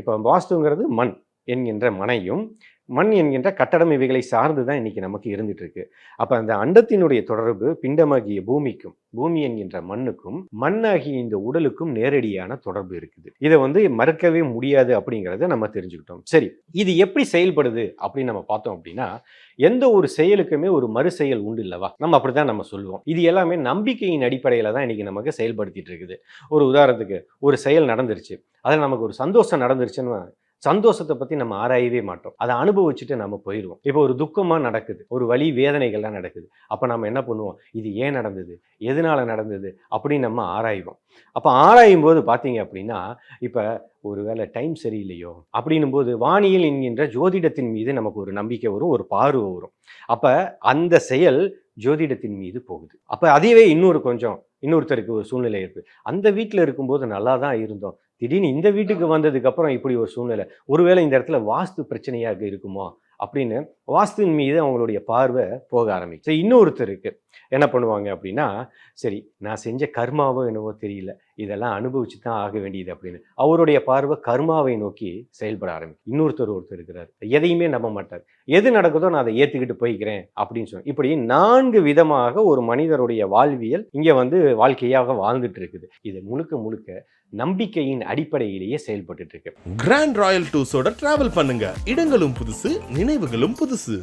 இப்போ வாஸ்துங்கிறது மண் என்கின்ற மனையும், மண் என்கின்ற கட்டடம் இவைகளை சார்ந்து தான் இன்னைக்கு நமக்கு இருந்துட்டு இருக்கு. அப்ப அந்த அண்டத்தினுடைய தொடர்பு பிண்டமாகிய பூமிக்கும், பூமி என்கின்ற மண்ணுக்கும், மண்ணாகிய இந்த உடலுக்கும் நேரடியான தொடர்பு இருக்குது. இதை மறுக்கவே முடியாது அப்படிங்கிறத நம்ம தெரிஞ்சுக்கிட்டோம். சரி, இது எப்படி செயல்படுது அப்படின்னு நம்ம பார்த்தோம் அப்படின்னா, எந்த ஒரு செயலுக்குமே ஒரு மறு செயல் உண்டு இல்லவா? நம்ம அப்படிதான் நம்ம சொல்லுவோம். இது எல்லாமே நம்பிக்கையின் அடிப்படையில தான் இன்னைக்கு நமக்கு செயல்படுத்திட்டு இருக்குது. ஒரு உதாரணத்துக்கு, ஒரு செயல் நடந்துருச்சு, அதில் நமக்கு ஒரு சந்தோஷம் நடந்துருச்சுன்னு, சந்தோஷத்தை பத்தி நம்ம ஆராயவே மாட்டோம். அதை அனுபவிச்சுட்டு நம்ம போயிடுவோம். இப்போ ஒரு துக்கமா நடக்குது, ஒரு வலி வேதனைகள்லாம் நடக்குது. அப்ப நம்ம என்ன பண்ணுவோம்? இது ஏன் நடந்தது, எதனால நடந்தது அப்படின்னு நம்ம ஆராய்வோம். அப்ப ஆராயும் போது பாத்தீங்க அப்படின்னா, இப்ப ஒருவேளை டைம் சரியில்லையோ அப்படின்னும் போது வானியல் என்கின்ற ஜோதிடத்தின் மீது நமக்கு ஒரு நம்பிக்கை வரும், ஒரு பார்வை வரும். அப்ப அந்த செயல் ஜோதிடத்தின் மீது போகுது. அப்ப அதுவே இன்னொருத்தருக்கு ஒரு சூழ்நிலை இருக்கு. அந்த வீட்டில் இருக்கும்போது நல்லா தான் இருந்தோம், திடீர்னு இந்த வீட்டுக்கு வந்ததுக்கு அப்புறம் இப்படி ஒரு சூழ்நிலை, ஒருவேளை இந்த இடத்துல வாஸ்து பிரச்சனையாக இருக்குமோ அப்படின்னு வாஸ்துவின் மீது அவங்களுடைய பார்வை போக ஆரம்பிச்சு. இன்னொருத்தருக்கு என்ன பண்ணுவாங்க அப்படின்னா, சரி நான் செஞ்ச கர்மாவோ என்னவோ தெரியல, இதெல்லாம் அனுபவிச்சு தான் ஆக வேண்டியது அப்படின்னு அவருடைய பார்வை கர்மாவை நோக்கி செயல்பட ஆரம்பிக்கும். ஒருத்தர் இருக்கிறார், எதையுமே நம்ப மாட்டார், எது நடக்குதோ நான் அதை ஏத்துக்கிட்டு போய்க்கிறேன் அப்படின்னு சொல்லி, இப்படி 4 விதமாக ஒரு மனிதருடைய வாழ்வியல் இங்க வாழ்க்கையாக வாழ்ந்துட்டு இருக்குது. இது முழுக்க முழுக்க நம்பிக்கையின் அடிப்படையிலேயே செயல்பட்டு இருக்கு. கிராண்ட் ராயல் டூர்ஸோட டிராவல் பண்ணுங்க, இடங்களும் புதுசு, நினைவுகளும் புதுசு.